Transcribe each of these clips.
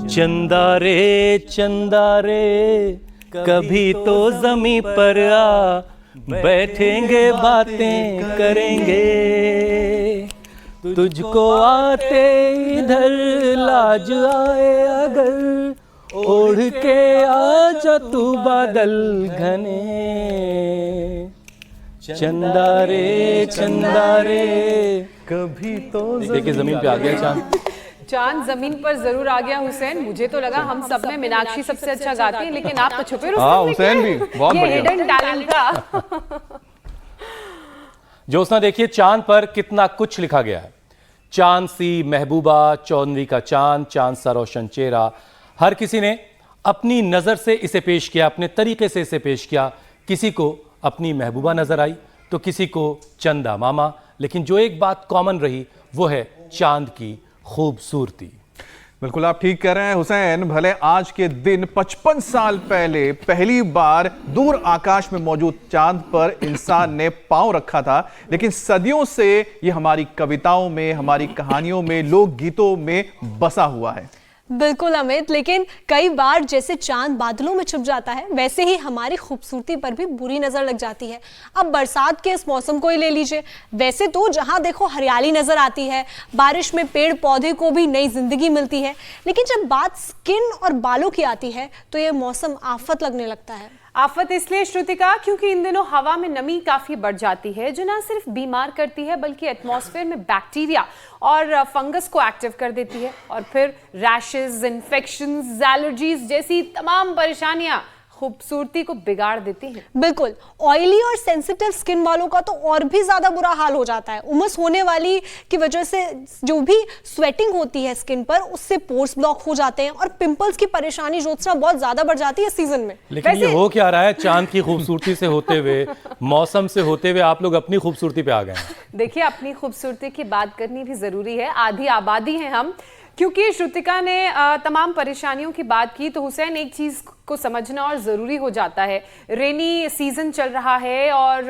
चंदा रे कभी तो जमीन पर आ, बैठेंगे बातें करेंगे, तुझको आते इधर लाज आए अगर, ओढ़ के आजा तू बादल घने। चंदा रे कभी तो देखिए जमीन पे आ गया चांद। चांद जमीन पर जरूर आ गया हुसैन। मुझे तो लगा हम सब में मीनाक्षी सबसे अच्छा गाती है, लेकिन आप तो छुपे रुस्तम। हाँ, हुसैन भी बहुत बढ़िया। ये हिडन टैलेंट था। ज्योत्सना देखिए चांद पर कितना कुछ लिखा गया है। चांद सी महबूबा, चौधरी का चांद, चांद सा रोशन चेहरा। हर किसी ने अपनी नजर से इसे पेश किया, अपने तरीके से इसे पेश किया। किसी को अपनी महबूबा नजर आई तो किसी को चंदा मामा, लेकिन जो एक बात कॉमन रही वो है चांद की खूबसूरती। बिल्कुल आप ठीक कह रहे हैं हुसैन। भले आज के दिन 55 साल पहले पहली बार दूर आकाश में मौजूद चांद पर इंसान ने पांव रखा था, लेकिन सदियों से ये हमारी कविताओं में, हमारी कहानियों में, लोकगीतों में बसा हुआ है। बिल्कुल अमित, लेकिन कई बार जैसे चांद बादलों में छुप जाता है, वैसे ही हमारी खूबसूरती पर भी बुरी नजर लग जाती है। अब बरसात के इस मौसम को ही ले लीजिए। वैसे तो जहां देखो हरियाली नजर आती है, बारिश में पेड़ पौधे को भी नई जिंदगी मिलती है, लेकिन जब बात स्किन और बालों की आती है तो ये मौसम आफत लगने लगता है। आफत इसलिए श्रुतिका क्योंकि इन दिनों हवा में नमी काफी बढ़ जाती है, जो ना सिर्फ बीमार करती है बल्कि एटमॉस्फेयर में बैक्टीरिया और फंगस को एक्टिव कर देती है, और फिर रैशेस, इन्फेक्शंस, एलर्जीज जैसी तमाम परेशानियां खूबसूरती को बिगाड़ देती हैं। बिल्कुल, ऑयली और सेंसिटिव स्किन वालों का तो और भी ज्यादा बुरा हाल हो जाता है। उमस होने वाली की वजह से जो भी स्वेटिंग होती है स्किन पर, उससे पोर्स ब्लॉक हो जाते हैं और पिंपल्स की परेशानी ज्योत्सना बहुत ज्यादा बढ़ जाती है इस सीजन में। लेकिन ये हो क्या रहा है, चांद की खूबसूरती से होते हुए, मौसम से होते हुए आप लोग अपनी खूबसूरती पे आ गए हैं। देखिए अपनी खूबसूरती की बात करनी भी जरूरी है, आधी आबादी है हम। क्योंकि श्रुतिका ने तमाम परेशानियों की बात की, तो हुसैन एक चीज को समझना और ज़रूरी हो जाता है। रेनी सीजन चल रहा है और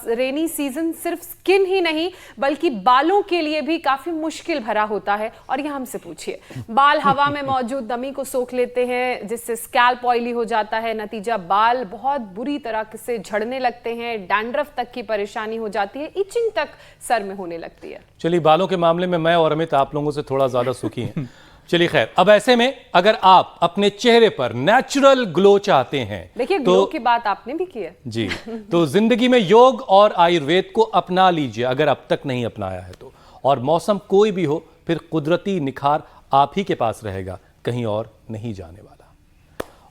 रेनी सीजन सिर्फ स्किन ही नहीं बल्कि बालों के लिए भी काफ़ी मुश्किल भरा होता है। और ये हमसे पूछिए, बाल हवा में मौजूद नमी को सोख लेते हैं जिससे स्कैल्प ऑयली हो जाता है, नतीजा बाल बहुत बुरी तरह से झड़ने लगते हैं, डैंड्रफ तक की परेशानी हो जाती है, इचिंग तक सर में होने लगती है। चलिए बालों के मामले में मैं और अमित आप लोगों से थोड़ा ज़्यादा सुखी हैं। चलिए खैर, अब ऐसे में अगर आप अपने चेहरे पर नेचुरल ग्लो चाहते हैं, देखिए ग्लो की बात आपने भी की है जी, तो जिंदगी में योग और आयुर्वेद को अपना लीजिए अगर अब तक नहीं अपनाया है तो। और मौसम कोई भी हो, फिर कुदरती निखार आप ही के पास रहेगा, कहीं और नहीं जाने वाला।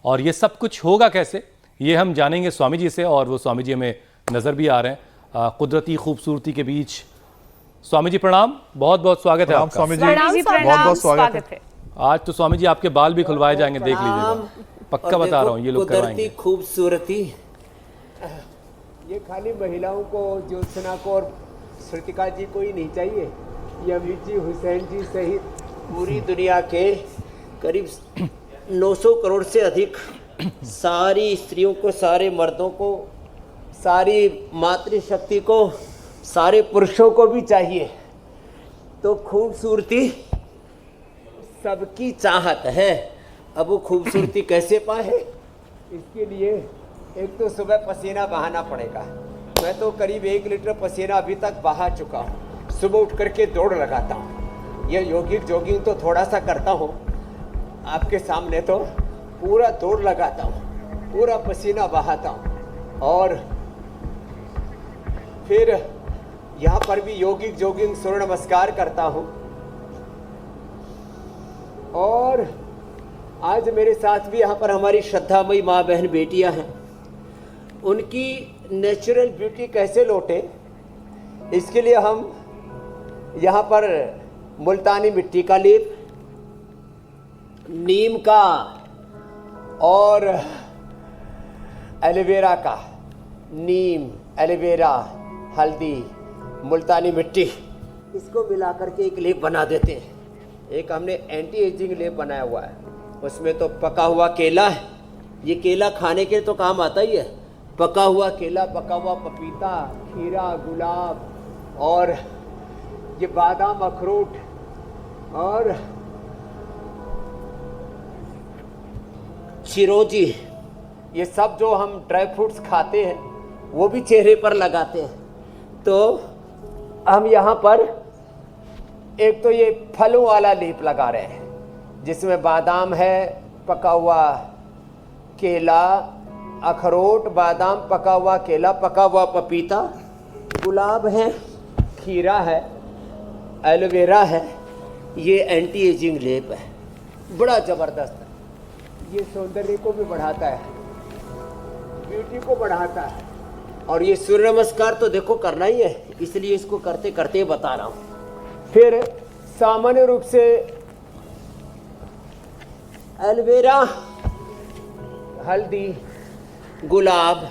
और ये सब कुछ होगा कैसे, ये हम जानेंगे स्वामी जी से, और वो स्वामी जी हमें नजर भी आ रहे हैं कुदरती खूबसूरती के बीच। स्वामी जी प्रणाम, बहुत बहुत स्वागत है आपका। स्वामी जी बहुत बहुत स्वागत है। आज तो स्वामी जी आपके बाल भी खुलवाए जाएंगे, देख लीजिएगा, पक्का बता रहा हूँ, ये लोग कराएंगे। खूबसूरती ये खाली महिलाओं को, ज्योत्सना को और श्रुतिका जी को ही नहीं चाहिए, ये अमित जी, हुसैन जी सहित पूरी दुनिया के करीब 900 करोड़ से अधिक सारी स्त्रियों को, सारे मर्दों को, सारी मातृशक्ति को, सारे पुरुषों को भी चाहिए। तो खूबसूरती सबकी चाहत है। अब वो खूबसूरती कैसे पाए, इसके लिए एक तो सुबह पसीना बहाना पड़ेगा। मैं तो करीब 1 लीटर पसीना अभी तक बहा चुका हूँ। सुबह उठ करके दौड़ लगाता हूँ, ये योगिक जॉगिंग तो थोड़ा सा करता हूँ, आपके सामने तो पूरा दौड़ लगाता हूँ, पूरा पसीना बहाता हूँ। और फिर यहाँ पर भी योगिक जॉगिंग, सूर्य नमस्कार करता हूँ। और आज मेरे साथ भी यहाँ पर हमारी श्रद्धामयी माँ बहन बेटियाँ हैं, उनकी नेचुरल ब्यूटी कैसे लौटे, इसके लिए हम यहाँ पर मुल्तानी मिट्टी का लेप, नीम का और एलोवेरा का, नीम, एलोवेरा, हल्दी, मुल्तानी मिट्टी, इसको मिला करके एक लेप बना देते हैं। एक हमने एंटी एजिंग लेप बनाया हुआ है, उसमें तो पका हुआ केला है, ये केला खाने के तो काम आता ही है, पका हुआ केला, पका हुआ पपीता, खीरा, गुलाब और ये बादाम, अखरोट और चिरोंजी, ये सब जो हम ड्राई फ्रूट्स खाते हैं वो भी चेहरे पर लगाते हैं। तो हम यहाँ पर एक तो ये फलों वाला लेप लगा रहे हैं जिसमें बादाम है, पका हुआ केला, अखरोट, बादाम, पका हुआ केला, पका हुआ पपीता, गुलाब है, खीरा है, एलोवेरा है। ये एंटी एजिंग लेप है, बड़ा ज़बरदस्त है। ये सौंदर्य को भी बढ़ाता है, ब्यूटी को बढ़ाता है। और ये सूर्य नमस्कार तो देखो करना ही है, इसलिए इसको करते करते बता रहा हूँ। फिर सामान्य रूप से एलोवेरा, हल्दी, गुलाब,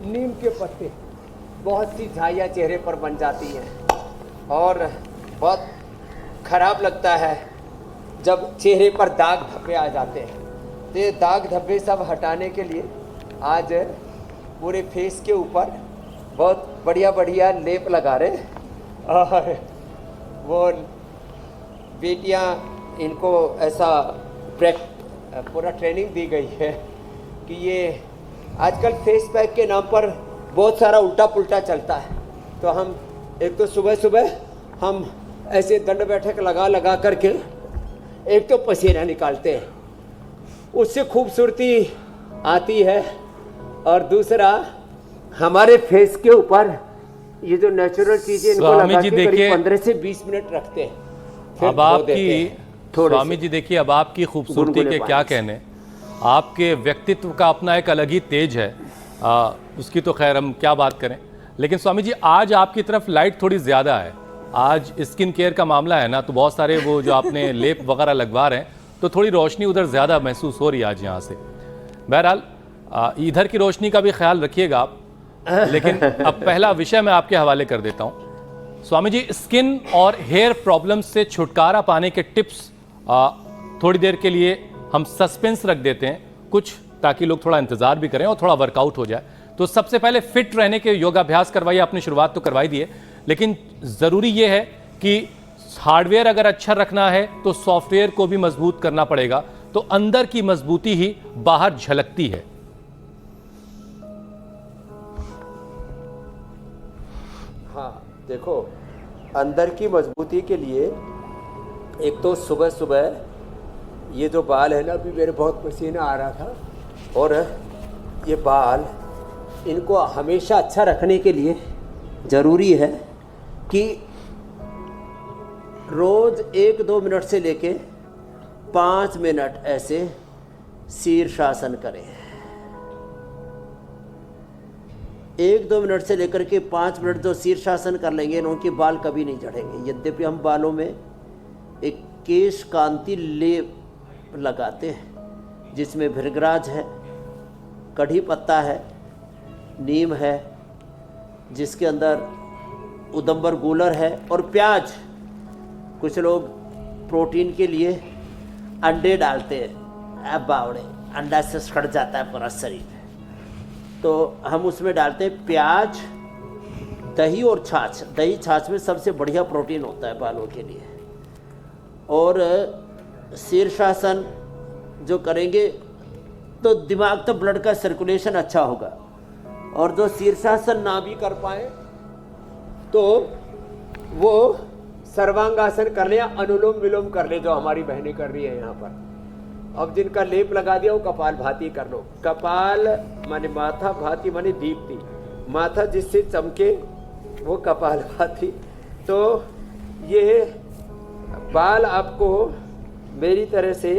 नीम के पत्ते, बहुत सी झाइयाँ चेहरे पर बन जाती हैं और बहुत खराब लगता है जब चेहरे पर दाग धब्बे आ जाते हैं। तो ये दाग धब्बे सब हटाने के लिए आज पूरे फेस के ऊपर बहुत बढ़िया बढ़िया लेप लगा रहे हैं। और वो बेटियां, इनको ऐसा पूरा ट्रेनिंग दी गई है कि ये आजकल फेस पैक के नाम पर बहुत सारा उल्टा पुल्टा चलता है। तो हम एक तो सुबह सुबह हम ऐसे दंड बैठक लगा करके एक तो पसीना निकालते हैं, उससे खूबसूरती आती है। और दूसरा हमारे फेस के ऊपर ये जो नेचुरल चीजें इनको लगा के करीब 15 से 20 मिनट रखते हैं। अब आपकी स्वामी जी देखिए, अब आपकी खूबसूरती के क्या कहने, आपके व्यक्तित्व का अपना एक अलग ही तेज है, उसकी तो खैर हम क्या बात करें। लेकिन स्वामी जी आज आपकी तरफ लाइट थोड़ी ज़्यादा है, आज स्किन केयर का मामला है ना, तो बहुत सारे वो जो आपने लेप वगैरह लगवा रहे हैं तो थोड़ी रोशनी उधर ज़्यादा महसूस हो रही है आज यहाँ से। बहरहाल इधर की रोशनी का भी ख्याल रखिएगा आप। लेकिन अब पहला विषय मैं आपके हवाले कर देता हूँ। स्वामी जी, स्किन और हेयर प्रॉब्लम से छुटकारा पाने के टिप्स थोड़ी देर के लिए हम सस्पेंस रख देते हैं कुछ, ताकि लोग थोड़ा इंतजार भी करें और थोड़ा वर्कआउट हो जाए। तो सबसे पहले फिट रहने के योगाभ्यास करवाइए, आपने शुरुआत तो करवाई दी है, लेकिन ज़रूरी ये है कि हार्डवेयर अगर अच्छा रखना है तो सॉफ्टवेयर को भी मजबूत करना पड़ेगा। तो अंदर की मजबूती ही बाहर झलकती है। हाँ देखो, अंदर की मजबूती के लिए एक तो सुबह सुबह ये जो बाल है ना, अभी मेरे बहुत पसीना आ रहा था, और ये बाल इनको हमेशा अच्छा रखने के लिए ज़रूरी है कि रोज़ 1-2 मिनट से लेके 5 मिनट ऐसे शीर्षासन करें। 1-2 मिनट से लेकर के 5 मिनट जो शीर्षासन कर लेंगे ना, उनके बाल कभी नहीं झड़ेंगे। यद्यपि हम बालों में एक केश कांति लेप लगाते हैं जिसमें भृंगराज है, कढ़ी पत्ता है, नीम है, जिसके अंदर उदंबर गूलर है और प्याज। कुछ लोग प्रोटीन के लिए अंडे डालते हैं, अब बावड़े अंडा से सड़ जाता है पूरा शरीर, तो हम उसमें डालते हैं प्याज, दही और छाछ। दही छाछ में सबसे बढ़िया प्रोटीन होता है बालों के लिए। और शीर्षासन जो करेंगे तो दिमाग तो ब्लड का सर्कुलेशन अच्छा होगा। और जो शीर्षासन ना भी कर पाए तो वो सर्वांगासन कर ले या अनुलोम विलोम कर ले, जो हमारी बहनें कर रही है यहाँ पर। अब जिनका लेप लगा दिया वो कपाल भाती कर लो। कपाल माने माथा, भाती माने दीप्ति, माथा जिससे चमके वो कपाल भाती। तो ये बाल आपको मेरी तरह से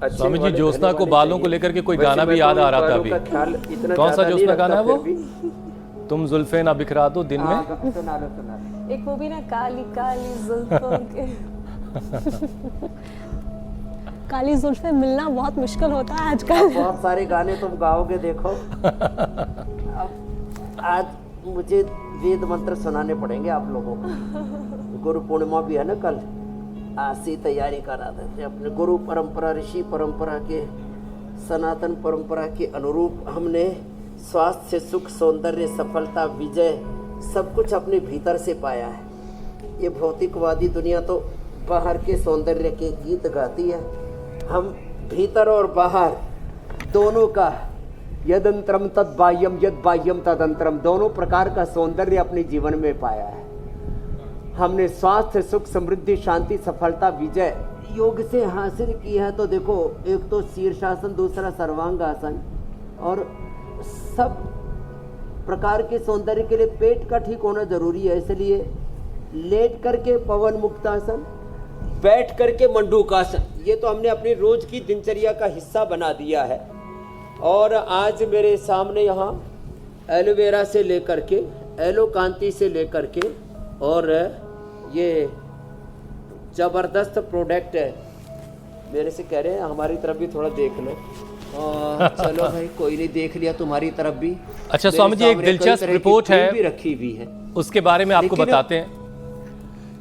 अच्छे स्वामी जी, ज्योत्सना को बालों को लेकर के कोई गाना भी याद आ रहा था अभी। कौन सा ज्योत्सना गाना है वो? तुम जुल्फे ना बिखरा दो दिन में। सुना लो। एक वो भी ना, काली काली जुल्फों के काली जुल्फे मिलना बहुत मुश्किल होता है आजकल। बहुत सारे गाने तुम गाओगे देखो। अब आज मुझे वेद मंत्र सुनाने पड़ेंगे आप लोगों को। गुरु पूर्णिमा भी है ना कल, आज से तैयारी करा देते अपने गुरु परंपरा, ऋषि परंपरा के, सनातन परंपरा के अनुरूप हमने स्वास्थ्य, सुख, सौंदर्य, सफलता, विजय सब कुछ अपने भीतर से पाया है। ये भौतिकवादी दुनिया तो बाहर के सौंदर्य के गीत गाती है, हम भीतर और बाहर दोनों का यदंत्रम तद बाह्यम यद बाह्यम तदंतरम, दोनों प्रकार का सौंदर्य अपने जीवन में पाया है। हमने स्वास्थ्य, सुख, समृद्धि, शांति, सफलता, विजय योग से हासिल की है। तो देखो, एक तो शीर्षासन, दूसरा सर्वांग आसन, और सब प्रकार के सौंदर्य के लिए पेट का ठीक होना जरूरी है। इसलिए लेट करके पवन मुक्तासन, बैठ करके मंडूकासन, ये तो हमने अपनी रोज की दिनचर्या का हिस्सा बना दिया है। और आज मेरे सामने यहाँ एलोवेरा से लेकर के, एलोकांति से लेकर के, और ये जबरदस्त प्रोडक्ट है। मेरे से कह रहे हैं हमारी तरफ भी थोड़ा देख लो। चलो भाई, कोई नहीं, देख लिया तुम्हारी तरफ भी। अच्छा स्वामी जी, एक दिलचस्प रिपोर्ट है, भी रखी हुई है, उसके बारे में आपको बताते हैं।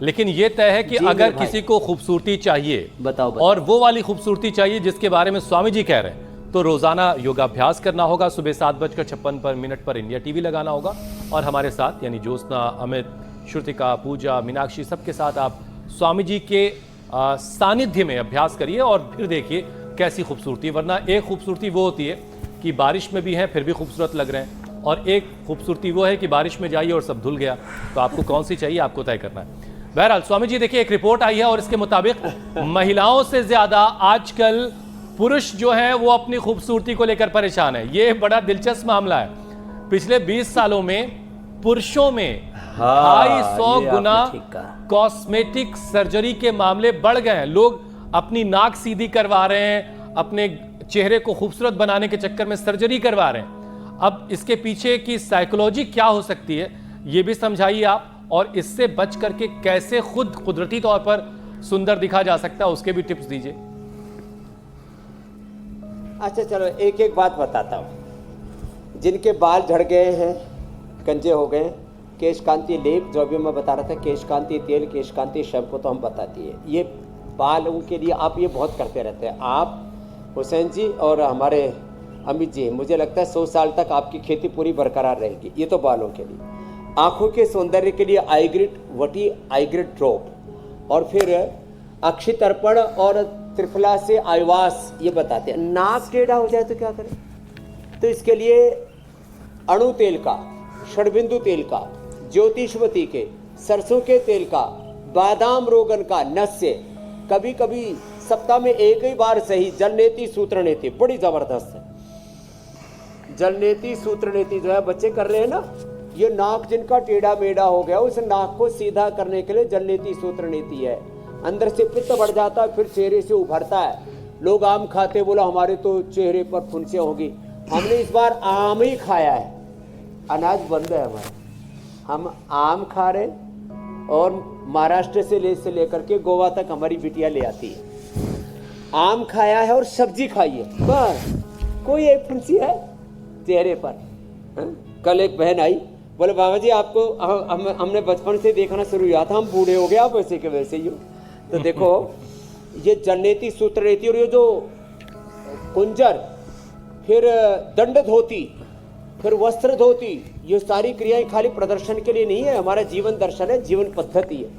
लेकिन ये तय है कि अगर किसी को खूबसूरती चाहिए, बताओ। और वो वाली खूबसूरती चाहिए जिसके बारे में स्वामी जी कह रहे हैं, तो रोजाना योगाभ्यास करना होगा। सुबह 7:56 पर इंडिया टीवी लगाना होगा, और हमारे साथ यानी ज्योत्सना, अमित, श्रुतिका, पूजा, मीनाक्षी, सबके साथ आप स्वामी जी के सानिध्य में अभ्यास करिए और फिर देखिए कैसी खूबसूरती। वरना एक खूबसूरती वो होती है कि बारिश में भी हैं फिर भी खूबसूरत लग रहे हैं, और एक खूबसूरती वो है कि बारिश में जाइए और सब धुल गया। तो आपको कौन सी चाहिए, आपको तय करना है। बहरहाल स्वामी जी, देखिए एक रिपोर्ट आई है और इसके मुताबिक महिलाओं से ज्यादा आजकल पुरुष जो है वो अपनी खूबसूरती को लेकर परेशान है। ये बड़ा दिलचस्प मामला है। पिछले 20 सालों में पुरुषों में 250 गुना कॉस्मेटिक सर्जरी के मामले बढ़ गए हैं। लोग अपनी नाक सीधी करवा रहे हैं, अपने चेहरे को खूबसूरत बनाने के चक्कर में सर्जरी करवा रहे हैं। अब इसके पीछे की साइकोलॉजी क्या हो सकती है, ये भी समझाइए आप, और इससे बच करके कैसे खुद कुदरती तौर पर सुंदर दिखा जा सकता है, उसके भी टिप्स दीजिए। अच्छा चलो, एक एक बात बताता हूँ। जिनके बाल झड़ गए हैं, कंजे हो गए, केश कांति लेप, जो भी मैं बता रहा था, केश कांति तेल, केश कांति शैम्पू तो हम बताती है। ये बालों के लिए आप ये बहुत करते रहते हैं। आप हुसैन जी और हमारे अमित जी, मुझे लगता है 100 साल तक आपकी खेती पूरी बरकरार रहेगी। ये तो बालों के लिए। आँखों के सौंदर्य के लिए आईग्रिड वटी, आईग्रिड ड्रॉप, और फिर अक्षी तर्पण और त्रिफला से आयवास, ये बताते हैं। नाक टेढ़ा हो जाए तो क्या करें, तो इसके लिए अणु तेल का, षडबिंदु तेल का, ज्योतिषवती के, सरसों के तेल का, बादाम रोगन का, नस्य, कभी कभी सप्ताह में एक ही बार सही जलनेति सूत्रनेति, बड़ी जबरदस्त है। जलनेति सूत्रनेति जो है बच्चे कर रहे हैं ना, ये नाक जिनका टेढ़ा मेढ़ा हो गया, उस नाक को सीधा करने के लिए जलनेति सूत्रनेति है। अंदर से पित्त बढ़ जाता है, फिर चेहरे से उभरता है। लोग आम खाते, बोला हमारे तो चेहरे पर फुंसियाँ होगी। हमने इस बार आम ही खाया है, अनाज बंद है हमारा, हम आम खा रहे, और महाराष्ट्र से लेकर के गोवा तक हमारी बिटिया ले आती है। आम खाया है और सब्जी खाई है, बस कोई एक फुंसी है चेहरे पर। कल एक बहन आई, बोले बाबा जी आपको हमने बचपन से देखना शुरू किया था, हम बूढ़े हो गए, आप वैसे के वैसे ही हो। तो देखो, ये जलनेति सूत्रनेति, और ये जो कुंजर, फिर दंड धोती, फिर वस्त्र धोती, ये सारी क्रियाएं खाली प्रदर्शन के लिए नहीं है, हमारा जीवन दर्शन है, जीवन पद्धति है।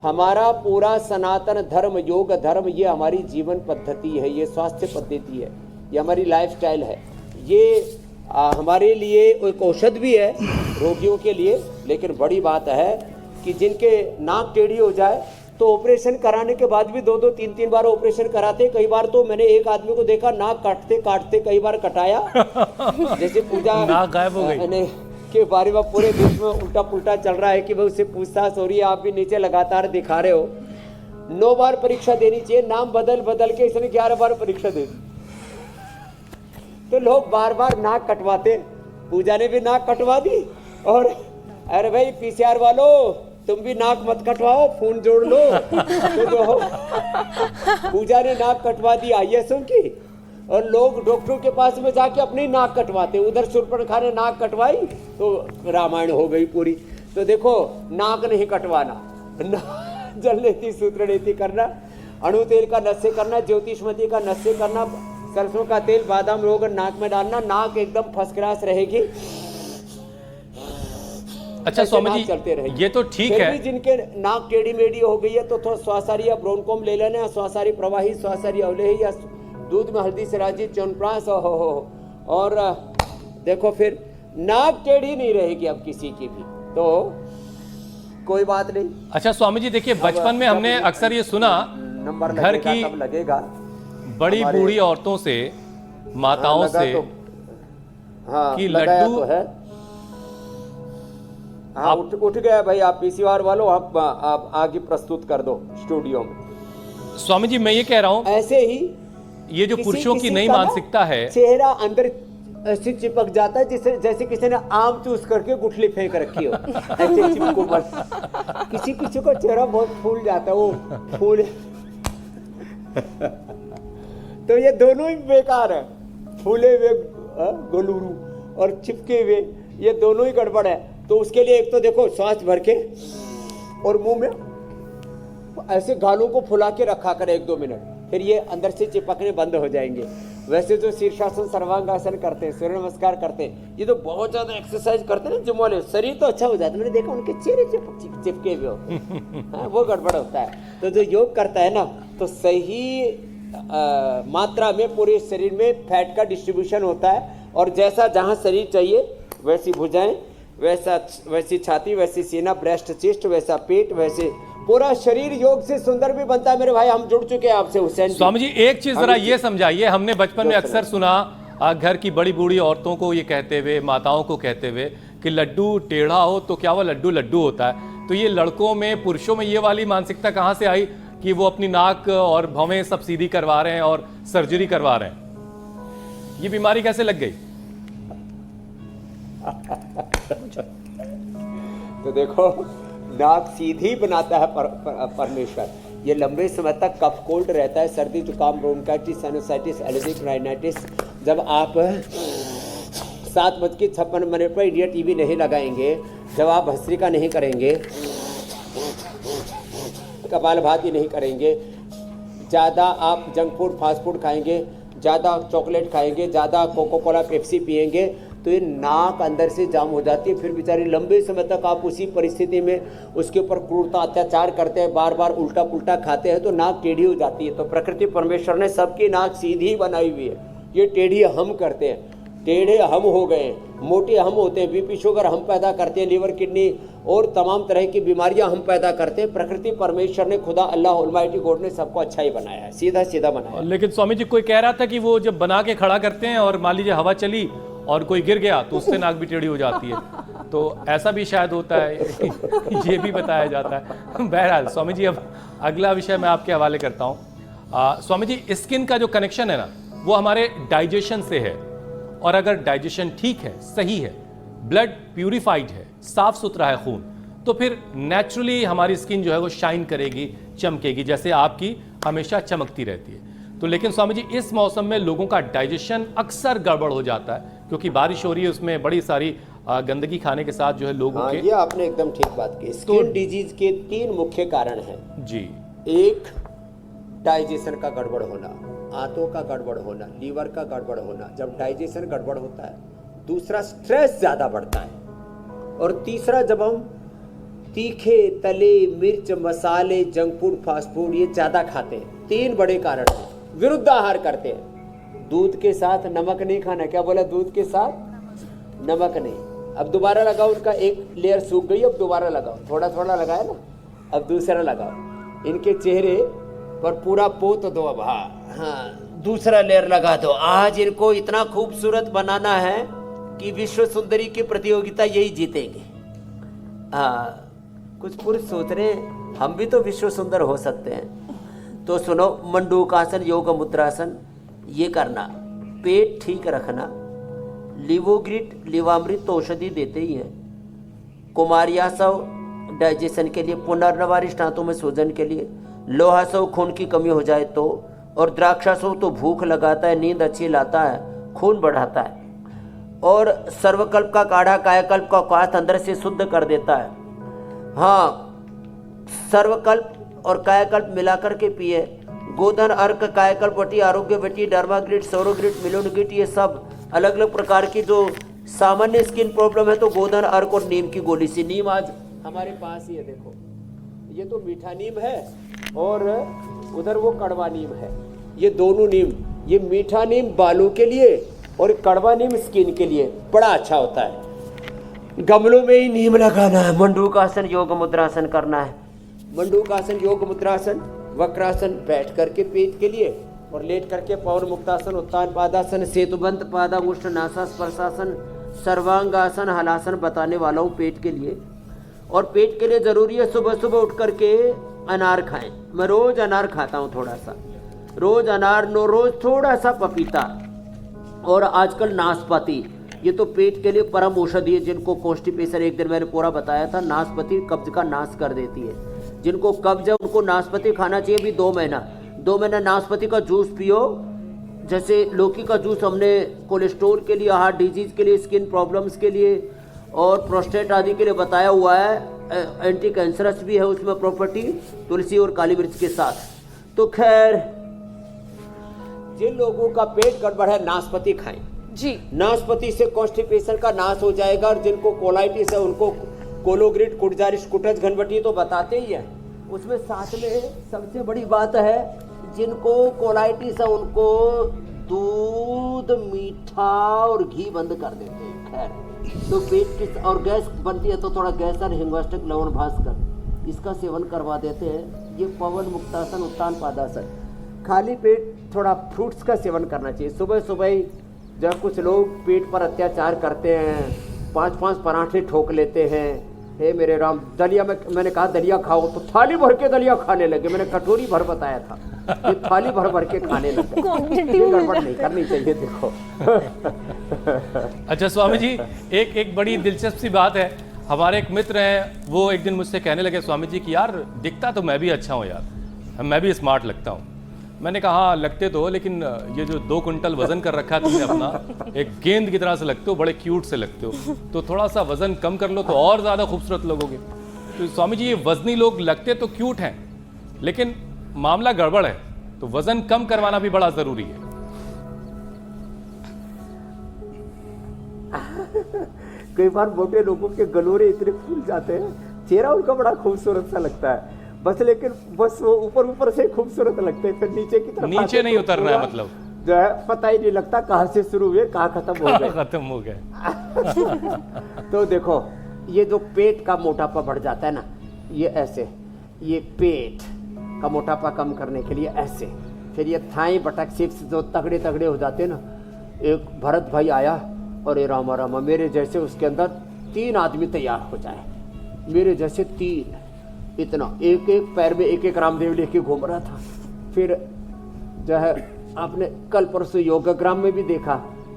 हमारा पूरा सनातन धर्म, योग धर्म, ये हमारी जीवन पद्धति है, ये स्वास्थ्य पद्धति है, ये हमारी लाइफस्टाइल है। ये हमारे लिए एक औषध भी है रोगियों के लिए। लेकिन बड़ी बात है कि जिनके नाक टेढ़ी हो जाए तो ऑपरेशन कराने के बाद भी 2-2, 3-3 बार ऑपरेशन कराते। कई बार तो मैंने एक आदमी को देखा, नाक काटते काटते कई बार कटाया। जैसे पूजा नाक गायब हो गई के बारे में पूरे देश में उल्टा पुल्टा चल रहा है कि भाई उससे पूछताछ हो रही है, आप भी नीचे लगातार दिखा रहे हो। 9 बार परीक्षा देनी चाहिए, नाम बदल बदल के इसने 11 बार परीक्षा दे दी। तो लोग बार बार नाक कटवाते, पूजा ने भी नाक कटवा दी। और अरे भाई पीसीआर वालों, तुम भी नाक मत कटवाओ, फोन जोड़ लो। तो जो पूजा ने नाक कटवा दी आईएएसओ की, और लोग डॉक्टरों के पास में जाके अपनी नाक कटवाते। उधर शूर्पणखा ने नाक कटवाई तो रामायण हो गई पूरी। तो देखो, नाक नहीं कटवाना, जलनेति सूत्रनेति करना, अणु तेल का नस्य करना, ज्योतिषमती का नस्य करना, सरसों का तेल, बादाम रोगन नाक में डालना, नाक एकदम फर्स्ट क्लास रहेगी। अच्छा स्वामी जी, चलते रहेगी। ये तो ठीक है। जिनके नाक टेढ़ी मेढ़ी हो गई है तो थोड़ा श्वासारी या ब्रोनकोम ले लेना, श्वासारी प्रवाही, श्वासारी अवलेही या दूध में हल्दी सराजी च्यवनप्राश हो। और देखो फिर नाक टेढ़ी नहीं रहेगी अब किसी की भी, तो कोई बात नहीं। अच्छा स्वामी जी देखिए, बचपन में हमने अक्सर ये सुना नंबर घर लगेगा की तब लगेगा। बड़ी हमारे- बूढ़ी औरतों से, माताओं लगा से तो, हाँ कि लगाया लड्डू- तो है। हाँ उठ गया भाई, आप पीसीआर वालों, आप आगे प्रस्तुत कर दो स्टूडियो में। स्वामी जी मैं ये कह रहा हूं, ऐसे ही ये जो पुरुषों की नई का ना मानसिकता है, चेहरा अंदर ऐसे चिपक जाता है जैसे किसी ने आम चूस करके गुठली फेंक रखी हो, ऐसे चिपको बस। किसी का चेहरा बहुत फूल जाता है, वो फूल तो ये दोनों ही बेकार है, फूले हुए गोलूरू और चिपके हुए, ये दोनों ही गड़बड़ है। तो उसके लिए एक तो देखो सांस भर के और मुंह में ऐसे गालों को फुला के रखा कर 1-2 मिनट, फिर ये अंदर से चिपकने बंद हो जाएंगे। वैसे जो शीर्षासन सर्वांगासन करते हैं, सूर्य नमस्कार करते हैं, ये तो बहुत ज्यादा एक्सरसाइज करते हैं ना जिम वाले, शरीर तो अच्छा हो जाता है। मैंने देखा उनके चेहरे चिपके हुए होते हैं, वो गड़बड़ होता है। तो जो योग करता है ना, तो सही मात्रा में पूरे शरीर में फैट का डिस्ट्रीब्यूशन होता है, और जैसा जहाँ शरीर चाहिए वैसी भुजाएं, वैसी छाती, वैसी सीना, ब्रेस्ट, चेस्ट, वैसा पेट, वैसे पूरा शरीर योग से सुंदर भी बनता है। मेरे भाई हम जुड़ चुके हैं आपसे हुसैन जी। स्वामी जी एक चीज जरा ये समझाइए, हमने बचपन में अक्सर सुना घर की बड़ी बूढ़ी औरतों को ये कहते हुए, माताओं को कहते हुए कि लड्डू टेढ़ा हो तो क्या वो लड्डू लड्डू होता है। तो ये लड़कों में, पुरुषों में ये वाली मानसिकता कहाँ से आई कि वो अपनी नाक और भवें सब सीधी करवा रहे हैं और सर्जरी करवा रहे हैं? ये बीमारी कैसे लग गई? तो देखो, नाक सीधी बनाता है परमेश्वर। ये लंबे समय तक कफ कोल्ड रहता है, सर्दी जुकाम, ब्रोंकाइटिस, साइनोसाइटिस, एलर्जिक राइनाइटिस। जब आप 7:56 पर इंडिया टीवी नहीं लगाएंगे, जब आप भस्त्रिका नहीं करेंगे, कपालभाति नहीं करेंगे, ज़्यादा आप जंक फूड फास्ट फूड खाएंगे, ज़्यादा चॉकलेट खाएंगे, ज़्यादा कोको कोला पेप्सी पिएंगे, तो ये नाक अंदर से जाम हो जाती है। फिर बेचारी लंबे समय तक आप उसी परिस्थिति में उसके ऊपर क्रूरता अत्याचार करते हैं, बार बार उल्टा पुल्टा खाते हैं, तो नाक टेढ़ी हो जाती है। तो प्रकृति परमेश्वर ने सबकी नाक सीधी बनाई हुई है, ये टेढ़ी हम करते हैं। टेढ़े हम हो गए, मोटे हम होते हैं, बीपी शुगर हम पैदा करते हैं, लीवर किडनी और तमाम तरह की बीमारियां हम पैदा करते हैं। प्रकृति परमेश्वर ने, खुदा अल्लाह ऑलमाइटी गॉड ने सबको अच्छा ही बनाया है, सीधा सीधा बनाया है। लेकिन स्वामी जी कोई कह रहा था कि वो जब बना के खड़ा करते हैं और मान लीजिए हवा चली और कोई गिर गया तो उससे नाक भी टेढ़ी हो जाती है, तो ऐसा भी शायद होता है। ये भी बताया जाता है। बहरहाल स्वामी जी, अब अगला विषय मैं आपके हवाले करता हूँ। स्वामी जी, स्किन का जो कनेक्शन है ना, वो हमारे डाइजेशन से है, और अगर डाइजेशन ठीक है, सही है, ब्लड प्यूरिफाइड है, साफ सुथरा है खून, तो फिर नेचुरली हमारी स्किन जो है वो शाइन करेगी, चमकेगी, जैसे आपकी हमेशा चमकती रहती है। तो लेकिन स्वामी जी, इस मौसम में लोगों का डाइजेशन अक्सर गड़बड़ हो जाता है, क्योंकि बारिश हो रही है, उसमें बड़ी सारी गंदगी खाने के साथ जो है लोगों के। ये आपने एकदम ठीक बात की। स्किन डिजीज के 3 मुख्य कारण हैं जी। एक, डाइजेशन का गड़बड़ होना, आंतों का गड़बड़ होना, लीवर का गड़बड़ होना। जब डाइजेशन गड़बड़ होता है, दूसरा स्ट्रेस ज्यादा बढ़ता है, और तीसरा जब हम तीखे तले मिर्च मसाले जंक फूड फास्ट फूड ये ज्यादा खाते हैं। 3 बड़े कारण हैं। विरुद्ध आहार करते हैं, दूध के साथ नमक नहीं खाना। क्या बोला? दूध के साथ नमक नहीं। अब दोबारा लगाओ, उनका एक लेयर सूख गई, अब दोबारा लगाओ, थोड़ा थोड़ा लगाया ना, अब दूसरा लगाओ। इनके चेहरे पर पूरा पोत दो, अब हाँ दूसरा लेयर लगा दो। आज इनको इतना खूबसूरत बनाना है कि विश्व सुंदरी की प्रतियोगिता यही जीतेंगे। हाँ, कुछ पुरुष सोच रहे हैं हम भी तो विश्व सुंदर हो सकते हैं। तो सुनो, मंडूकासन, योग मुद्रासन ये करना, पेट ठीक रखना, लिवोग्रिट लिवामृत औषधि देते ही है, कुमारियासव डाइजेशन के लिए, पुनर्नवारिश दांतों में सूजन के लिए, लोहासव खून की कमी हो जाए तो, और द्राक्षासव तो भूख लगाता है, नींद अच्छी लाता है, खून बढ़ाता है, और सर्वकल्प का काढ़ा कायाकल्प का क्वाथ अंदर से शुद्ध कर देता है। हाँ, सर्वकल्प और कायाकल्प मिलाकर के पिए। गोधन, अर्क, कायाकल्प वटी, आरोग्य वटी, डर्माग्रिट, सौरोग्रिट, मिलोनग्रिट, ये सब अलग अलग प्रकार की जो सामान्य स्किन प्रॉब्लम है, तो गोधन, अर्क और नीम की गोली से। नीम आज हमारे पास ही है, देखो ये तो मीठा नीम है और उधर वो कड़वा नीम है। ये दोनों नीम ये मीठा नीम बालों के लिए और कड़वा नीम स्किन के लिए बड़ा अच्छा होता है। गमलों में ही नीम लगाना है। मंडूकासन योग मुद्रासन करना है। मंडूकासन योग मुद्रासन, वक्रासन बैठ करके पेट के लिए, और लेट करके पवन मुक्तासन, उत्तान पादासन, सेतुबंध पादामुष्ट नासा स्पर्शासन, सर्वांगासन, हलासन बताने वाला हूँ पेट के लिए। और पेट के लिए जरूरी है सुबह सुबह उठ करके अनार खाएं। मैं रोज अनार खाता हूँ, थोड़ा सा रोज अनार, नो रोज थोड़ा सा पपीता, और आजकल नाशपाती। ये तो पेट के लिए परम औषधि है। जिनको कॉन्स्टिपेशन, एक दिन मैंने पूरा बताया था, नाशपाती कब्ज का नाश कर देती है। जिनको कब्ज है उनको नाशपाती खाना चाहिए भी 2 महीना नाशपाती का जूस पियो। जैसे लौकी का जूस हमने कोलेस्ट्रॉल के लिए, हार्ट डिजीज के लिए, स्किन प्रॉब्लम्स के लिए और प्रोस्टेट आदि के लिए बताया हुआ है। एंटी कैंसरस भी है उसमें प्रॉपर्टी, तुलसी और काली मिर्च के साथ। तो खैर, जिन लोगों का पेट गड़बड़ है नाशपाती खाएं जी। नाशपाती से कॉन्स्टिपेशन का नाश हो जाएगा। और जिनको कोलाइटिस है उनको कोलोग्रिड, कुटजारिश, कुटज, घनवटी तो बताते ही है। उसमें साथ में सबसे बड़ी बात है, जिनको कोलाइटिस है उनको दूध, मीठा और घी बंद कर देते हैं। खैर, तो पेट की और गैस बनती है तो थोड़ा गैस और हिंगवाष्टक, लवण भास्कर इसका सेवन करवा देते हैं। ये पवन मुक्तासन, उत्तान पादासन। खाली पेट थोड़ा फ्रूट्स का सेवन करना चाहिए। सुबह सुबह जब कुछ लोग पेट पर अत्याचार करते हैं, 5-5 पराठे ठोक लेते हैं, हे मेरे राम, दलिया में मैंने कहा दलिया खाओ तो थाली भर के दलिया खाने लगे। मैंने कटोरी भर बताया था, ये थाली भर भर के खाने लगे। ये गड़बड़ नहीं करनी चाहिए। देखो अच्छा स्वामी जी, एक बड़ी दिलचस्प सी बात है। हमारे एक मित्र हैं, वो एक दिन मुझसे कहने लगे स्वामी जी कि यार दिखता तो मैं भी अच्छा हूँ यार, मैं भी स्मार्ट लगता हूँ। मैंने कहा हाँ लगते तो, लेकिन ये जो 2 कुंटल वजन कर रखा है तुमने अपना, एक गेंद की तरह से लगते हो, बड़े क्यूट से लगते हो, तो थोड़ा सा वजन कम कर लो तो और ज़्यादा खूबसूरत लगोगे। तो स्वामी जी, ये वजनी लोग लगते तो क्यूट हैं, लेकिन मामला गड़बड़ है, तो वजन कम करवाना भी बड़ा ज़रूरी है। कई बार मोटे लोगों के गलोरे इतने फूल जाते हैं, चेहरा उनका बड़ा खूबसूरत सा लगता है बस, लेकिन बस वो ऊपर से खूबसूरत लगते हैं, फिर नीचे की तरफ नीचे नहीं उतरना है, मतलब जो है पता ही नहीं लगता कहाँ से शुरू हुए कहाँ खत्म हो गए। खत्म हो गए। तो देखो, ये जो पेट का मोटापा बढ़ जाता है ना, ये ऐसे, ये पेट का मोटापा कम करने के लिए ऐसे, फिर ये थाई बटक सिप्स जो तगड़े तगड़े हो जाते हैं ना। एक भरत भाई आया और ये रामा रामा मेरे जैसे उसके अंदर 3 आदमी तैयार हो जाए, मेरे जैसे 3, इतना एक एक पैर में एक रामदेव लेके घूम रहा था। फिर जो है आपने कल परसों योगाग्राम में भी देखा,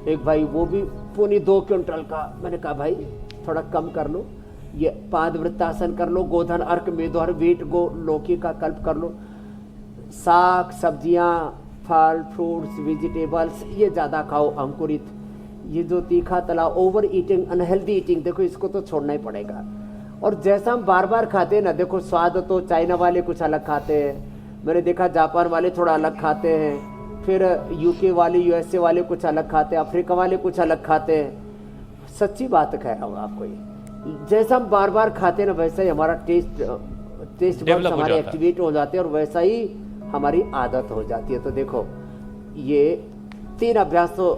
एक भाई वो भी पौनी 2 क्विंटल का। मैंने कहा भाई थोड़ा कम कर लो, ये पादवृत्तासन कर लो, गोधन अर्क मेदोहर वेट गो लौकी का कल्प कर लो, साग सब्जियां, फल फ्रूट्स वेजिटेबल्स ये ज़्यादा खाओ, अंकुरित। ये जो तीखा तला, ओवर ईटिंग, अनहेल्दी ईटिंग, देखो इसको तो छोड़ना ही पड़ेगा। और जैसा हम बार बार खाते हैं ना, देखो स्वाद तो चाइना वाले कुछ अलग खाते हैं, मैंने देखा जापान वाले थोड़ा अलग खाते हैं, फिर यूके वाले, यूएसए वाले कुछ अलग खाते हैं, अफ्रीका वाले कुछ अलग खाते हैं। सच्ची बात कह रहा हूँ आपको, ये जैसा हम बार बार खाते हैं ना, वैसा ही हमारा टेस्ट बड्स हमारे एक्टिवेट हो जाते हैं और वैसा ही हमारी आदत हो जाती है। तो देखो, ये 3 अभ्यास तो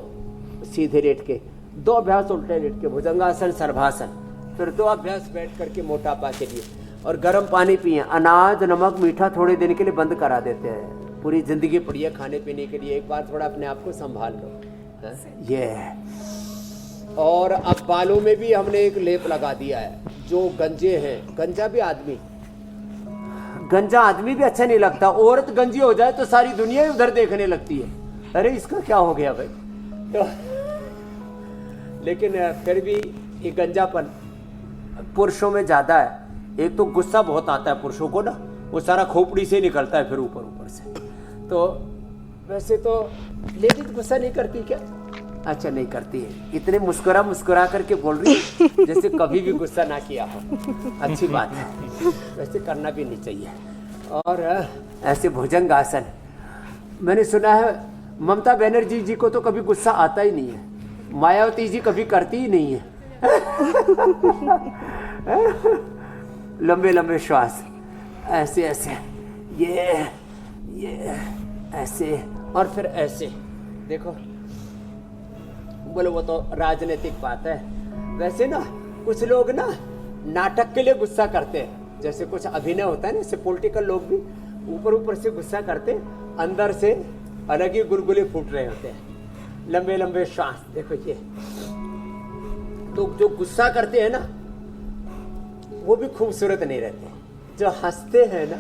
सीधे लेट के, 2 अभ्यास उल्टे लेट के, भुजंगासन, सर्वासन, फिर 2 अभ्यास बैठ करके मोटापा के लिए। और गर्म पानी पिए। अनाज नमक मीठा थोड़े दिन के लिए बंद करा देते हैं, पूरी जिंदगी पड़ी है खाने पीने के लिए। एक बार थोड़ा अपने आप को संभाल लो। ये और अब बालों में भी हमने एक लेप लगा दिया है, जो गंजे हैं, गंजा भी आदमी, गंजा आदमी भी अच्छा नहीं लगता। औरत गंजी हो जाए तो सारी दुनिया ही उधर देखने लगती है, अरे इसका क्या हो गया भाई। तो लेकिन फिर भी ये गंजापन पुरुषों में ज्यादा है। एक तो गुस्सा बहुत आता है पुरुषों को ना, वो सारा खोपड़ी से निकलता है फिर ऊपर से। तो वैसे तो लेडीज गुस्सा नहीं करती क्या? अच्छा नहीं करती है, इतने मुस्कुरा करके बोल रही है जैसे कभी भी गुस्सा ना किया हो। अच्छी बात है, वैसे करना भी नहीं चाहिए। और ऐसे भुजंगासन, मैंने सुना है ममता बनर्जी जी को तो कभी गुस्सा आता ही नहीं है, मायावती जी कभी करती ही नहीं है। लंबे लंबे श्वास, ऐसे ऐसे, ये ऐसे और फिर ऐसे, देखो, बोलो वो तो राजनीतिक बात है। वैसे ना कुछ लोग ना नाटक के लिए गुस्सा करते हैं, जैसे कुछ अभिनय होता है ना, जैसे पॉलिटिकल लोग भी ऊपर ऊपर से गुस्सा करते हैं, अंदर से अलग ही गुलगुले फूट रहे होते हैं, लंबे लंबे श्वास। देखो ये तो जो गुस्सा करते हैं ना वो भी खूबसूरत नहीं रहते, जो हंसते हैं ना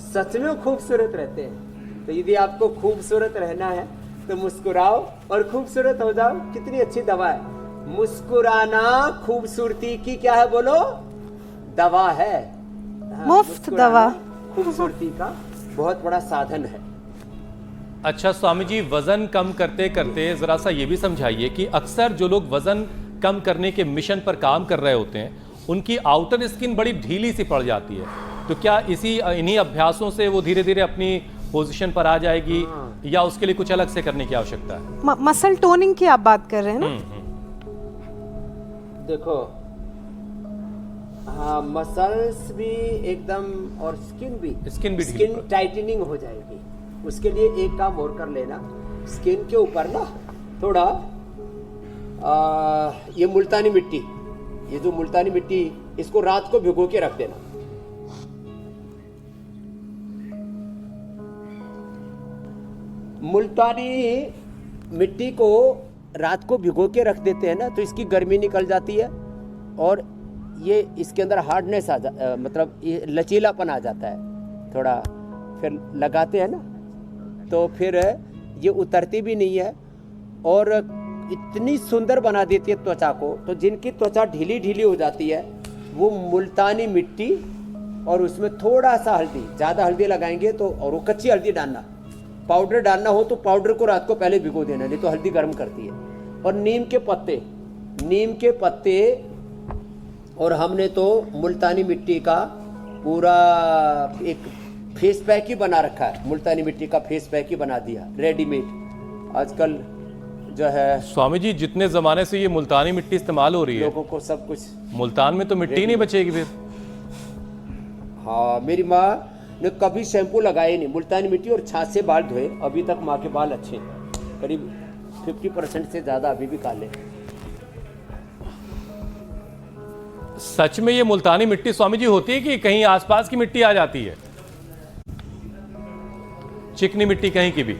सच में खूबसूरत रहते हैं। तो यदि आपको खूबसूरत रहना है तो मुस्कुराओ और खूबसूरत हो जाओ। कितनी अच्छी दवा है मुस्कुराना, खूबसूरती की क्या है बोलो, दवा है। हाँ, मुफ्त मुस्कुराना दवा। खूबसूरती का बहुत बड़ा साधन है। अच्छा स्वामी जी, वजन कम करते करते जरा सा ये भी समझाइए कि अक्सर जो लोग वजन कम करने के मिशन पर काम कर रहे होते हैं उनकी आउटर स्किन बड़ी ढीली सी पड़ जाती है, तो क्या इन्हीं अभ्यासों से वो धीरे धीरे अपनी पोजीशन पर आ जाएगी या उसके लिए कुछ अलग से करने की आवश्यकता है? मसल टोनिंग की आप बात कर रहे हैं ना? देखो, हाँ, मसल्स भी एकदम और स्किन भी ढीली पड़- टाइटनिंग हो जाएगी। उसके लिए एक काम और कर लेना, स्किन के ऊपर ना थोड़ा ये मुल्तानी मिट्टी, ये जो मुल्तानी मिट्टी, इसको रात को भिगो के रख देना। मुल्तानी मिट्टी को रात को भिगो के रख देते हैं ना तो इसकी गर्मी निकल जाती है और ये इसके अंदर हार्डनेस मतलब ये लचीलापन आ जाता है थोड़ा। फिर लगाते हैं ना तो फिर ये उतरती भी नहीं है और इतनी सुंदर बना देती है त्वचा को। तो जिनकी त्वचा ढीली ढीली हो जाती है वो मुल्तानी मिट्टी और उसमें थोड़ा सा हल्दी, ज़्यादा हल्दी लगाएंगे तो, और वो कच्ची हल्दी डालना, पाउडर डालना हो तो पाउडर को रात को पहले भिगो देना, नहीं तो हल्दी गर्म करती है। और नीम के पत्ते और हमने तो मुल्तानी मिट्टी का पूरा एक फेस पैक ही बना रखा है, मुल्तानी मिट्टी का फेस पैक ही बना दिया रेडीमेड। आजकल जो है स्वामी जी, जितने जमाने से ये मुल्तानी मिट्टी इस्तेमाल हो रही है, लोगों को सब कुछ, मुल्तान में तो मिट्टी नहीं बचेगी फिर। हाँ, मेरी माँ ने कभी शैम्पू लगाए नहीं, मुल्तानी मिट्टी और छाछ से बाल धोए, अभी तक माँ के बाल अच्छे हैं, करीब 50% से ज़्यादा अभी भी काले। सच में ये मुल्तानी मिट्टी स्वामी जी होती है कि कहीं आसपास की मिट्टी आ जाती है? चिकनी मिट्टी कहीं की भी?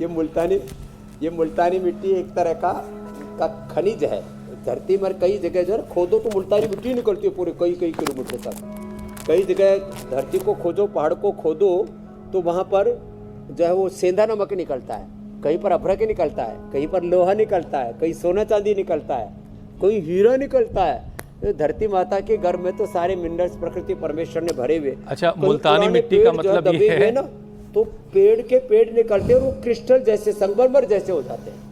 ये मुल्तानी मिट्टी एक तरह का खनिज है। धरती में कई जगह जो है खोदो तो मुल्तानी मिट्टी निकलती है पूरे कई किलोमीटर तक। कई जगह धरती को खोदो, पहाड़ को खोदो तो वहाँ पर जो है वो सेंधा नमक निकलता है, कहीं पर अभ्रक निकलता है, कहीं पर लोहा निकलता है, कहीं सोना चांदी निकलता है, कोई हीरा निकलता है। तो धरती माता के घर में तो सारे मिनरल्स प्रकृति परमेश्वर ने भरे हुए। अच्छा, मुल्तानी मिट्टी का मतलब ये है ना तो पेड़ के पेड़ निकलते हैं और वो क्रिस्टल जैसे, संगमरमर जैसे हो जाते हैं।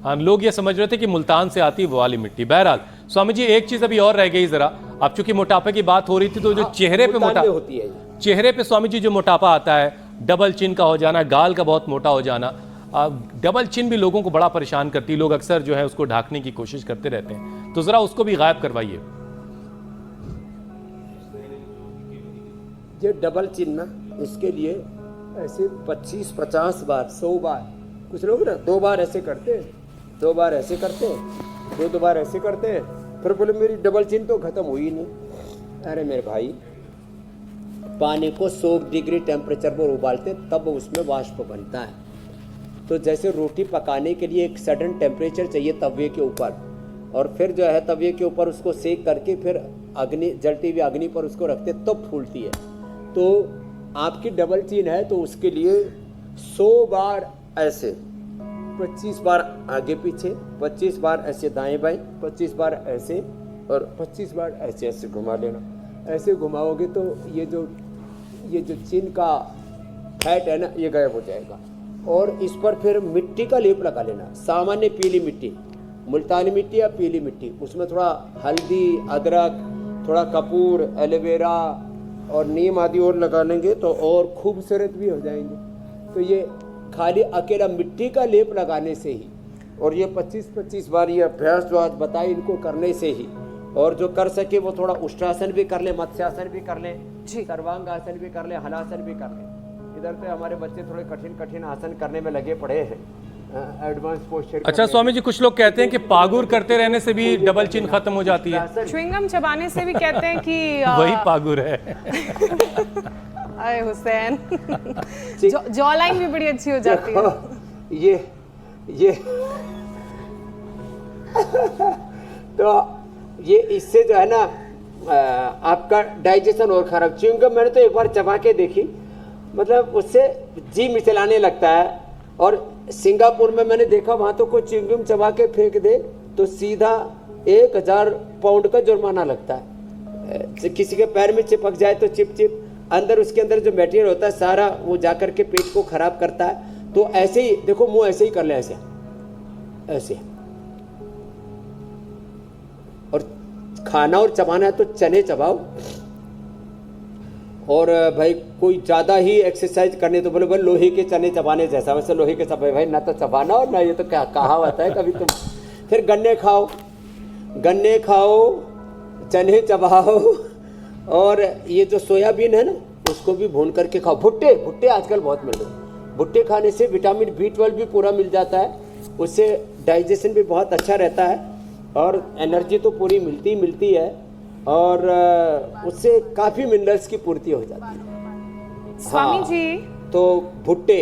हाँ, लोग ये समझ रहे थे कि मुल्तान से आती वो वाली मिट्टी। बहरहाल स्वामी जी, एक चीज अभी और रह गई जरा। अब चूंकि मोटापे की बात हो रही थी तो जो चेहरे पे मुल्तान में होती है ये। चेहरे पे स्वामी जी जो मोटापा आता है, डबल चिन का हो जाना, गाल का बहुत मोटा हो जाना, डबल चिन भी लोगों को बड़ा परेशान करती है। लोग अक्सर जो है उसको ढकने की कोशिश करते रहते हैं, तो जरा उसको भी गायब करवाइए। ये डबल चिन ना, इसके लिए ऐसे 25, 50 बार, 100 बार, कुछ लोग ना 2 बार ऐसे करते हैं, 2 बार ऐसे करते हैं, 2 बार ऐसे करते हैं, फिर बोले मेरी डबल चिन तो खत्म हुई नहीं। अरे मेरे भाई, पानी को 100 डिग्री टेम्परेचर पर उबालते तब उसमें वाष्प बनता है। तो जैसे रोटी पकाने के लिए एक सडन टेम्परेचर चाहिए तवे के ऊपर, और फिर जो है तवे के ऊपर उसको सेक करके फिर अग्नि, जलती हुई अग्नि पर उसको रखते तब फूलती है। तो आपकी डबल चिन है तो उसके लिए 100 बार ऐसे, 25 बार आगे पीछे, 25 बार ऐसे दाएं बाएं, 25 बार ऐसे और 25 बार ऐसे ऐसे घुमा लेना। ऐसे घुमाओगे तो ये जो चिन का फैट है ना ये गायब हो जाएगा। और इस पर फिर मिट्टी का लेप लगा लेना, सामान्य पीली मिट्टी, मुल्तानी मिट्टी या पीली मिट्टी, उसमें थोड़ा हल्दी, अदरक, थोड़ा कपूर, एलोवेरा और नीम आदि और लगा लेंगे तो और खूबसूरत भी हो जाएंगे। तो ये खाली अकेला मिट्टी का लेप लगाने से ही और ये 25-25 बार ये अभ्यास जो आज बताए इनको करने से ही, और जो कर सके वो थोड़ा उष्ट्रासन भी कर ले, मत्स्यासन भी कर ले, सर्वांग आसन भी कर ले, हलासन भी कर ले। इधर तो हमारे बच्चे थोड़े कठिन कठिन आसन करने में लगे पड़े हैं, एडवांस पोस्चर। अच्छा स्वामी जी, कुछ लोग कहते हैं कि पागुर करते रहने से भी डबल चिन खत्म हो जाती है। च्युइंगम चबाने से भी कहते हैं कि वही पागुर है। अरे हुसैन, जॉ लाइन भी बड़ी अच्छी हो जाती है। ये तो ये इससे जो है ना आपका डाइजेशन और खराब। च्युइंगम मैंने तो एक बार चबा के देखी, मतलब उससे जी मिचलाने लगता है। और सिंगापुर में मैंने देखा, वहां तो कोई च्युइंगम चबा के फेंक दे तो सीधा 1000 पाउंड का जुर्माना लगता है। किसी के पैर में चिपक जाए तो चिप अंदर, उसके अंदर जो मटेरियल होता है सारा वो जाकर के पेट को खराब करता है। तो ऐसे ही देखो, मुंह ऐसे ही कर ले, ऐसे और खाना और चबाना है तो चने चबाओ। और भाई कोई ज़्यादा ही एक्सरसाइज करने तो बोले भाई लोहे के चने चबाने जैसा, वैसे लोहे के चबाए भाई, ना तो चबाना और ना ये तो क्या कहावत है कभी तुम। फिर गन्ने खाओ, चने चबाओ, और ये जो सोयाबीन है ना उसको भी भून करके खाओ। भुट्टे आजकल बहुत मिल रहे हैं। भुट्टे खाने से विटामिन B12 भी पूरा मिल जाता है, उससे डाइजेशन भी बहुत अच्छा रहता है और एनर्जी तो पूरी मिलती है, और उससे काफ़ी मिनरल्स की पूर्ति हो जाती है। स्वामी जी, तो भुट्टे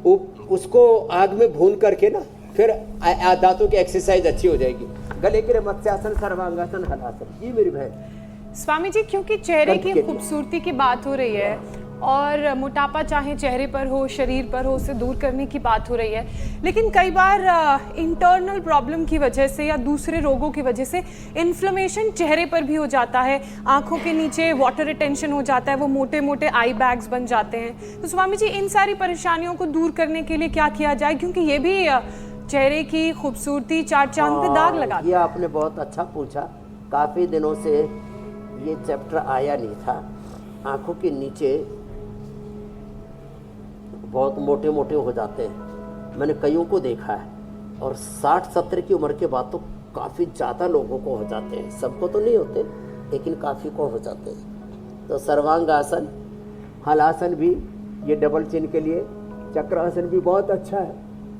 उसको आग में भून करके ना, फिर दांतों की एक्सरसाइज अच्छी हो जाएगी। गले के लिए मत्स्यासन, सर्वांगासन, हलासन। ये मेरी बहन। स्वामी जी, क्योंकि चेहरे की खूबसूरती की बात हो रही है और मोटापा चाहे चेहरे पर हो, शरीर पर हो, उसे दूर करने की बात हो रही है, लेकिन कई बार इंटरनल प्रॉब्लम की वजह से या दूसरे रोगों की वजह से इन्फ्लेमेशन चेहरे पर भी हो जाता है। आंखों के नीचे वाटर रिटेंशन हो जाता है, वो मोटे मोटे आई बैग्स बन जाते हैं। तो स्वामी जी, इन सारी परेशानियों को दूर करने के लिए क्या किया जाए, क्योंकि ये भी चेहरे की खूबसूरती चार चांद पे दाग लगा। ये आपने बहुत अच्छा पूछा। काफ़ी दिनों से ये चैप्टर आया नहीं था। आंखों के नीचे बहुत मोटे मोटे हो जाते हैं, मैंने कईयों को देखा है, और 60-70 की उम्र के बाद तो काफ़ी ज़्यादा लोगों को हो जाते हैं। सबको तो नहीं होते, लेकिन काफ़ी को हो जाते हैं। तो सर्वांगासन, हलासन भी, ये डबल चिन के लिए। चक्रासन भी बहुत अच्छा है,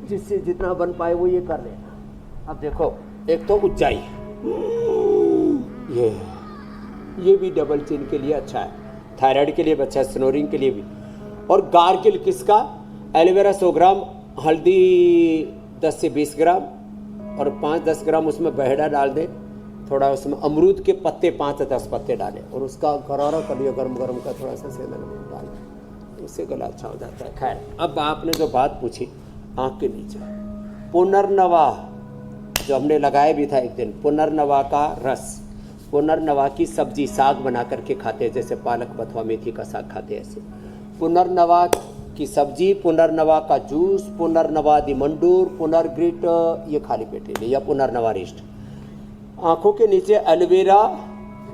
जिससे जितना बन पाए वो ये कर लेना। अब देखो, एक तो उज्जाई, ये भी डबल चिन के लिए अच्छा है, थायराइड के लिए भी अच्छा है, स्नोरिंग के लिए भी। और गार्गिल किसका? एलोवेरा 100 ग्राम, हल्दी 10 से 20 ग्राम, और 5-10 ग्राम उसमें बहेड़ा डाल दें, थोड़ा उसमें अमरूद के पत्ते 5 से 10 पत्ते डालें, और उसका गरारा कर लिया गरम का, थोड़ा सा सेंधा नमक डालें, उससे गला अच्छा हो जाता है। खैर, अब आपने जो बात पूछी आँख के नीचे, पुनर्नवा जो हमने लगाया भी था एक दिन, पुनर्नवा का रस, पुनर्नवा की सब्जी, साग बना करके खाते हैं, जैसे पालक, बथुआ, मेथी का साग खाते हैं, ऐसे पुनर्नवा की सब्जी, पुनर्नवा का जूस, पुनर्नवा दिमंडूर, पुनर्ग्रिट, ये खाली पेट ले लिया, या पुनर्नवा रिस्ट। आँखों के नीचे एलोवेरा,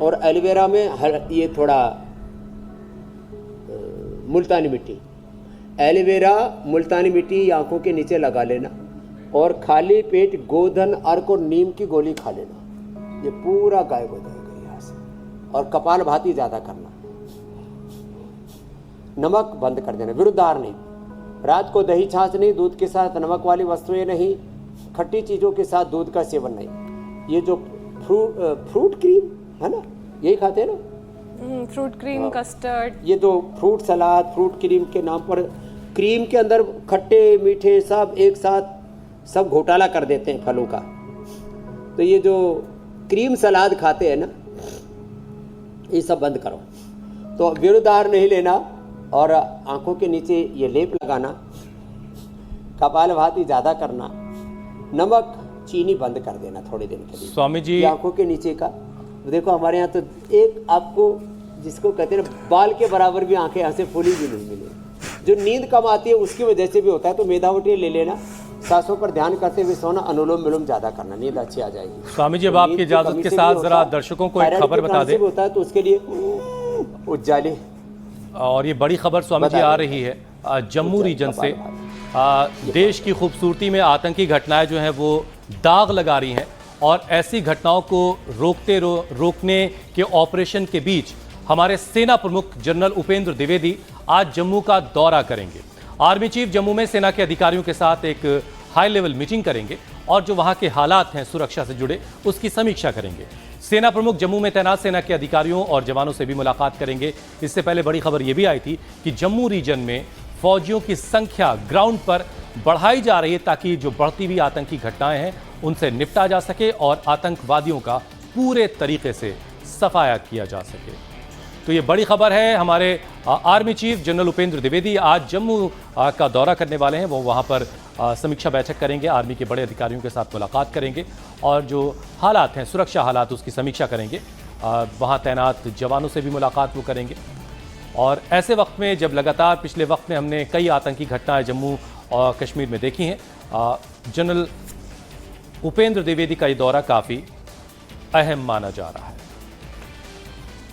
और एलोवेरा में ये थोड़ा मुल्तानी मिट्टी, एलोवेरा, मुल्तानी मिट्टी आँखों के नीचे लगा लेना, और खाली पेट गोधन, अर्क और नीम की गोली खा लेना, ये पूरा गायब हो जाएगा यहाँ से। और कपाल भाती ज़्यादा करना, नमक बंद कर देना, विरुद्धाहार नहीं, रात को दही छाछ नहीं, दूध के साथ नमक वाली वस्तुएं नहीं, खट्टी चीज़ों के साथ दूध का सेवन नहीं। ये जो फ्रूट क्रीम है ना, यही खाते हैं ना, फ्रूट क्रीम, कस्टर्ड, ये तो फ्रूट सलाद, फ्रूट क्रीम के नाम पर क्रीम के अंदर खट्टे मीठे सब एक साथ सब घोटाला कर देते हैं फलों का। तो ये जो क्रीम सलाद खाते हैं ना, ये सब बंद करो। तो विरुद्धाहार नहीं लेना, और आंखों के नीचे ये लेप लगाना, कपालभाति ज़्यादा करना, नमक चीनी बंद कर देना थोड़े दिन के लिए। स्वामी जी, आंखों के नीचे का देखो, हमारे यहाँ तो एक आपको जिसको कहते हैं ना बाल के बराबर भी आंखें यहाँ से फूली भी नहीं मिली। जो नींद कम आती है उसकी वजह से भी होता है। तो मेधावटी ले लेना, सांसों पर ध्यान करते हुए सोना, अनुलोम विलोम ज़्यादा करना, नींद अच्छी आ जाएगी। स्वामी जी, अब आपकी इजाज़त के साथ जरा दर्शकों को एक खबर बता दें। होता है तो उसके लिए उज्जाले, और ये बड़ी खबर स्वामी जी आ रही है जम्मू रीजन से। देश की खूबसूरती में आतंकी घटनाएं जो हैं वो दाग लगा रही हैं, और ऐसी घटनाओं को रोकने के ऑपरेशन के बीच हमारे सेना प्रमुख जनरल उपेंद्र द्विवेदी आज जम्मू का दौरा करेंगे। आर्मी चीफ जम्मू में सेना के अधिकारियों के साथ एक हाई लेवल मीटिंग करेंगे और जो वहां के हालात हैं सुरक्षा से जुड़े उसकी समीक्षा करेंगे। सेना प्रमुख जम्मू में तैनात सेना के अधिकारियों और जवानों से भी मुलाकात करेंगे। इससे पहले बड़ी खबर यह भी आई थी कि जम्मू रीजन में फौजियों की संख्या ग्राउंड पर बढ़ाई जा रही है ताकि जो बढ़ती हुई आतंकी घटनाएं हैं उनसे निपटा जा सके और आतंकवादियों का पूरे तरीके से सफाया किया जा सके। तो ये बड़ी खबर है। हमारे army chief general Upendra Dwivedi आज जम्मू का दौरा करने वाले हैं। वो वहाँ पर समीक्षा बैठक करेंगे, आर्मी के बड़े अधिकारियों के साथ मुलाकात करेंगे और जो हालात हैं सुरक्षा हालात उसकी समीक्षा करेंगे। वहाँ तैनात जवानों से भी मुलाकात वो करेंगे। और ऐसे वक्त में जब लगातार पिछले वक्त में हमने कई आतंकी घटनाएं जम्मू और कश्मीर में देखी हैं, जनरल उपेंद्र द्विवेदी का ये दौरा काफ़ी अहम माना जा रहा है।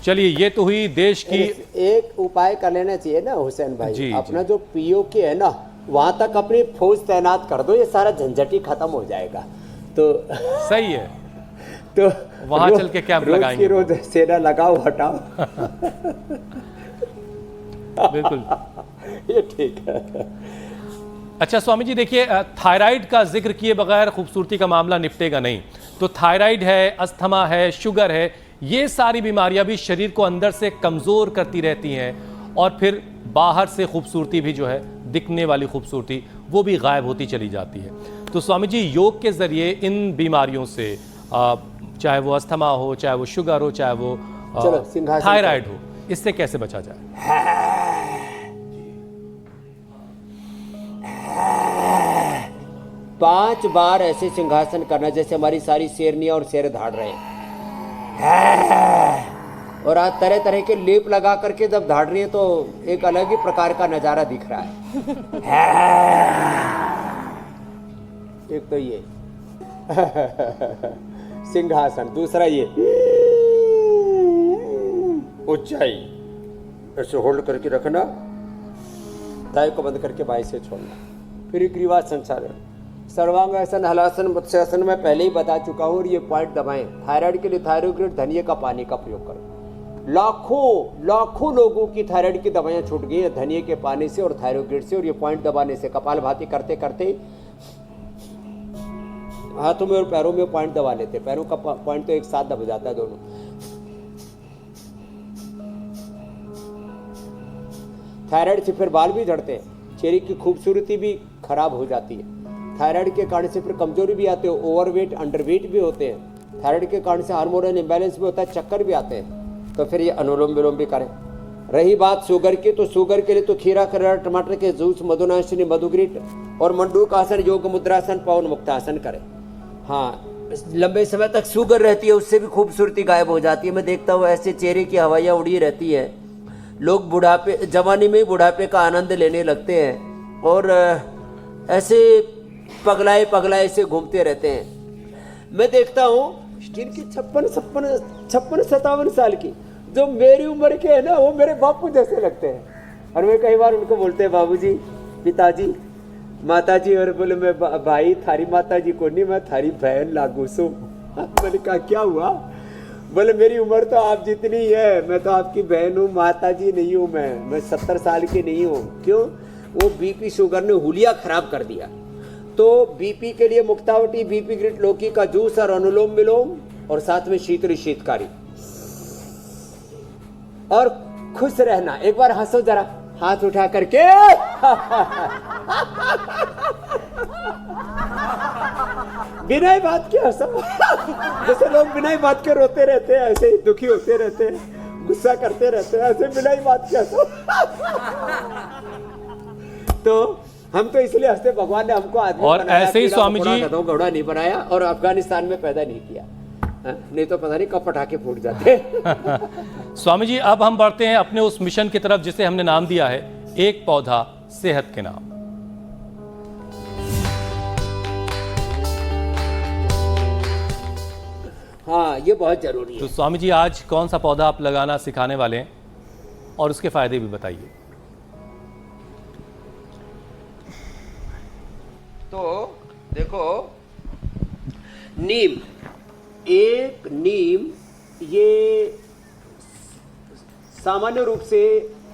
चलिए, ये तो हुई देश की। एक उपाय कर लेना चाहिए ना हुसैन भाई, जी, अपना जो पीओके है ना वहां तक अपनी फौज तैनात कर दो, ये सारा झंझट ही खत्म हो जाएगा। तो सही है, तो वहां चल के कैंप लगाएंगे। रोज सेना लगाओ हटाओ। बिल्कुल, ये ठीक है। अच्छा स्वामी जी, देखिए थायराइड का जिक्र किए बगैर खूबसूरती का मामला निपटेगा नहीं। तो थायराइड है, अस्थमा है, शुगर है, ये सारी बीमारियां भी शरीर को अंदर से कमज़ोर करती रहती हैं और फिर बाहर से खूबसूरती भी जो है दिखने वाली खूबसूरती वो भी गायब होती चली जाती है। तो स्वामी जी, योग के ज़रिए इन बीमारियों से चाहे वो अस्थमा हो, चाहे वो शुगर हो, चाहे वो थायराइड हो, इससे कैसे बचा जाए? 5 बार ऐसे सिंहासन करना जैसे हमारी सारी शेरनियां और शेर धाड़ रहे हैं। और आज तरह तरह के लेप लगा करके जब धाड़ रही है तो एक अलग ही प्रकार का नजारा दिख रहा है। एक तो ये सिंहासन, दूसरा ये ऊंचाई, ऐसे होल्ड करके रखना, दाएं को बंद करके बाएं से छोड़ना, फिर ग्रीवा संचालन, सर्वांगासन, हलासन, मत्स्यासन में पहले ही बता चुका हूँ। और ये पॉइंट दबाएं। थायराइड के लिए थायरोग्रिड, धनिया का पानी का प्रयोग करो। लाखों लोगों की थायराइड की दवाइयाँ छूट गई है धनिया के पानी से और थायरोग्रिड से। और ये पॉइंट दबाने से, कपालभाति करते करते हाथों में और पैरों में पॉइंट दबा लेते, पैरों का पॉइंट तो एक साथ दब जाता है दोनों। थायराइड से फिर बाल भी झड़ते हैं, चेहरे की खूबसूरती भी खराब हो जाती है। थायराइड के कारण से फिर कमजोरी भी आते हैं, ओवरवेट अंडरवेट भी होते हैं। थायराइड के कारण से हार्मोनल इंबैलेंस भी होता है, चक्कर भी आते हैं। तो फिर ये अनुलोम विलोम भी करें। रही बात शुगर की, तो शुगर के लिए तो खीरा, करेला, टमाटर के जूस, मधुनाशिनी, मधुग्रीट और मंडूकासन, योग मुद्रासन, पवन मुक्तासन करें। हाँ, लंबे समय तक शुगर रहती है, उससे भी खूबसूरती गायब हो जाती है। मैं देखता हूँ ऐसे चेहरे की हवाइयाँ उड़ी रहती है, लोग बुढ़ापे, जवानी में बुढ़ापे का आनंद लेने लगते हैं और ऐसे पगलाए से घूमते रहते हैं। मैं देखता हूँ जिनकी 56-57 साल की, जो मेरी उम्र के है ना, वो मेरे बापू जैसे लगते हैं। और मैं कई बार उनको बोलते हैं बाबूजी, पिताजी, माताजी, और बोले मैं भाई थारी माताजी को नहीं, मैं थारी बहन लागू सो। मैंने कहा क्या हुआ? बोले मेरी उम्र तो आप जितनी है, मैं तो आपकी बहन हूँ, माताजी नहीं हूँ, मैं 70 साल की नहीं हूँ। क्यों? वो बीपी शुगर ने हुलिया खराब कर दिया। तो बीपी के लिए मुक्तावटी, बीपी ग्रिट, लौकी का जूस और अनुलोम विलोम और साथ में शीतली शीतकारी और खुश रहना। एक बार हंसो जरा, हाथ उठा करके। बिना ही बात के हंसो। जैसे लोग बिना ही बात के रोते रहते हैं, ऐसे ही दुखी होते रहते हैं, गुस्सा करते रहते हैं, ऐसे बिना ही बात के हंसो। तो हम तो इसलिए हंसते, भगवान ने हमको आदमी और ऐसे ही स्वामी जी घोड़ा नहीं बनाया और अफगानिस्तान में पैदा नहीं किया, नहीं तो पता नहीं कब पटाखे फूट जाते। स्वामी जी, अब हम बढ़ते हैं अपने उस मिशन की तरफ जिसे हमने नाम दिया है एक पौधा सेहत के नाम। हाँ, ये बहुत जरूरी है। तो स्वामी जी, आज कौन सा पौधा आप लगाना सिखाने वाले हैं और उसके फायदे भी बताइए। तो देखो, नीम, एक नीम, ये सामान्य रूप से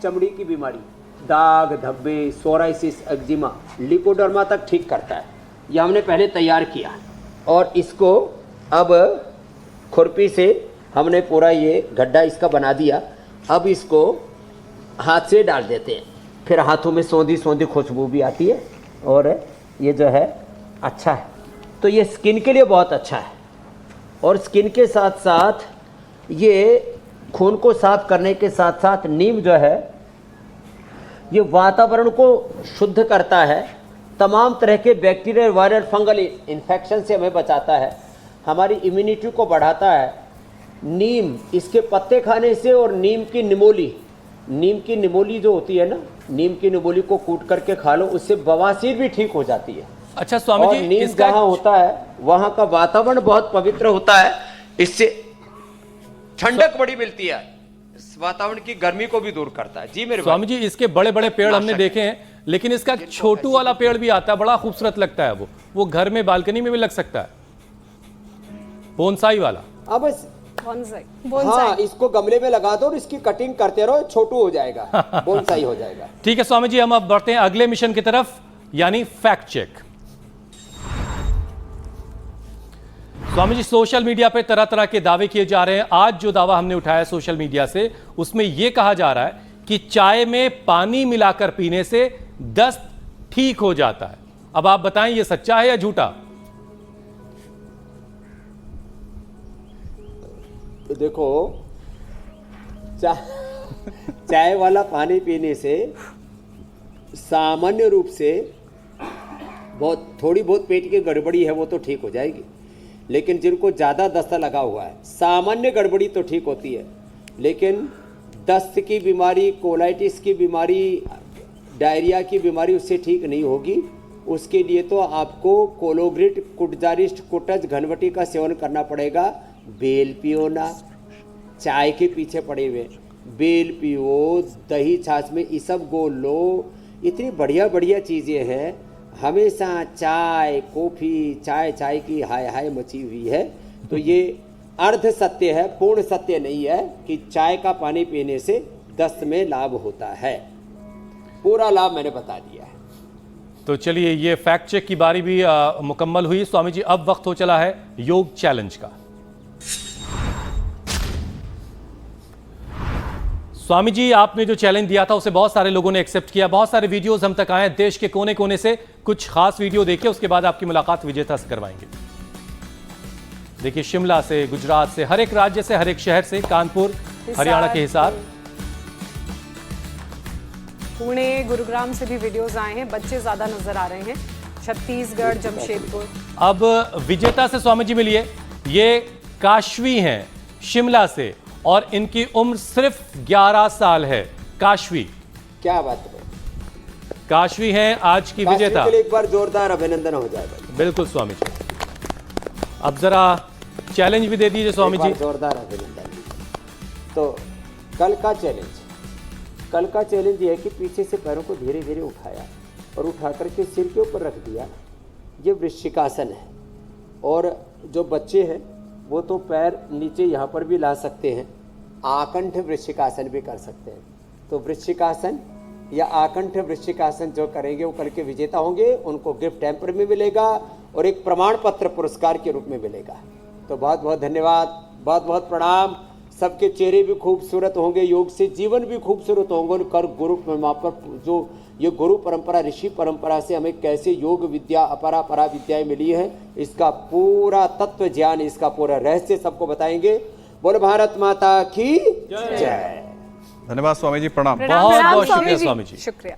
चमड़ी की बीमारी, दाग धब्बे, सोराइसिस, एक्जिमा, लिपोडर्मा तक ठीक करता है। यह हमने पहले तैयार किया और इसको अब खुरपी से हमने पूरा ये गड्ढा इसका बना दिया। अब इसको हाथ से डाल देते हैं, फिर हाथों में सौंधी सौंधी खुशबू भी आती है और ये जो है अच्छा है। तो ये स्किन के लिए बहुत अच्छा है और स्किन के साथ साथ ये खून को साफ करने के साथ साथ नीम जो है ये वातावरण को शुद्ध करता है, तमाम तरह के बैक्टीरियल, वायरल, फंगल इन्फेक्शन से हमें बचाता है, हमारी इम्यूनिटी को बढ़ाता है। नीम, इसके पत्ते खाने से और नीम की निमोली जो होती है ना, नीम की निमोली को कूट करके खा लो, उससे बवासीर भी ठीक हो जाती है। अच्छा स्वामी और जी, नीम इसका जहाँ होता है वहाँ का वातावरण बहुत पवित्र होता है, इससे ठंडक बड़ी मिलती है, वातावरण की गर्मी को भी दूर करता है। जी मेरे स्वामी जी, इसके बड़े बड़े पेड़ हमने देखे हैं, लेकिन इसका एक छोटू वाला पेड़ भी आता है, बड़ा खूबसूरत लगता है। वो घर में बालकनी में भी लग सकता है, बोनसाई वाला। अब बोनसाई। हाँ, इसको गमले में लगा दो और इसकी कटिंग करते रहो, छोटू हो जाएगा, बोनसाई हो जाएगा। ठीक है स्वामी जी, हम अब बढ़ते हैं अगले मिशन की तरफ, यानी fact check. Swami ji, social media पे तरह तरह के दावे किए जा रहे हैं। आज जो दावा हमने उठाया सोशल मीडिया से, उसमें यह कहा जा रहा है कि चाय में पानी मिलाकर पीने से दस्त ठीक हो जाता है। अब आप बताएं, यह सच्चा है या झूठा? तो देखो, चाय वाला पानी पीने से सामान्य रूप से थोड़ी बहुत पेट की गड़बड़ी है वो तो ठीक हो जाएगी, लेकिन जिनको ज़्यादा दस्त लगा हुआ है, सामान्य गड़बड़ी तो ठीक होती है, लेकिन दस्त की बीमारी, कोलाइटिस की बीमारी, डायरिया की बीमारी उससे ठीक नहीं होगी। उसके लिए तो आपको कोलोग्रिट, कुटजारिस्ट, कुटज, घनवटी का सेवन करना पड़ेगा। बेल पियो ना, चाय के पीछे पड़े हुए, बेल पियो, दही छाछ में ये सब घोल लो, इतनी बढ़िया बढ़िया चीज़ें हैं। हमेशा चाय, कॉफ़ी, चाय की हाय हाय मची हुई है। तो ये अर्ध सत्य है, पूर्ण सत्य नहीं है कि चाय का पानी पीने से दस्त में लाभ होता है। पूरा लाभ मैंने बता दिया है। तो चलिए, ये फैक्ट चेक की बारी भी मुकम्मल हुई। स्वामी जी, अब वक्त हो चला है योग चैलेंज का। स्वामी जी, आपने जो चैलेंज दिया था उसे बहुत सारे लोगों ने एक्सेप्ट किया, बहुत सारे वीडियोस हम तक आए देश के कोने कोने से। कुछ खास वीडियो देखिए, उसके बाद आपकी मुलाकात विजेता से करवाएंगे। देखिए, शिमला से, गुजरात से, हर एक राज्य से, हर एक शहर से, कानपुर, हरियाणा के हिसार, पुणे, गुरुग्राम से भी वीडियोस आए हैं। बच्चे ज्यादा नजर आ रहे हैं, छत्तीसगढ़, जमशेदपुर। अब विजेता से स्वामी जी मिलिए। ये काशवी हैं शिमला से और इनकी उम्र सिर्फ 11 साल है। काशवी, क्या बात है, काशवी हैं आज की विजेता। के लिए एक बार जोरदार अभिनंदन हो जाएगा। बिल्कुल स्वामी जी। अब जरा चैलेंज भी दे दीजिए स्वामी जी। जोरदार अभिनंदन। तो कल का चैलेंज ये है कि पीछे से पैरों को धीरे धीरे उठाया और उठा करके सिर के ऊपर रख दिया। ये वृश्चिकासन है और जो बच्चे हैं वो तो पैर नीचे यहाँ पर भी ला सकते हैं, आकंठ वृश्चिकासन भी कर सकते हैं। तो वृश्चिकासन या आकंठ वृश्चिकासन जो करेंगे वो कल के विजेता होंगे, उनको गिफ्ट हैम्पर में मिलेगा और एक प्रमाण पत्र पुरस्कार के रूप में मिलेगा। तो बहुत बहुत धन्यवाद, बहुत बहुत प्रणाम। सबके चेहरे भी खूबसूरत होंगे, योग से जीवन भी खूबसूरत होंगे। कर गुरु पर जो ये गुरु परंपरा, ऋषि परंपरा से हमें कैसे योग विद्या, अपरा परा विद्याएं मिली है, इसका पूरा तत्व ज्ञान, इसका पूरा रहस्य सबको बताएंगे। बोलो भारत माता की जय। धन्यवाद स्वामी जी, प्रणाम। बहुत बहुत शुक्रिया स्वामी जी। शुक्रिया।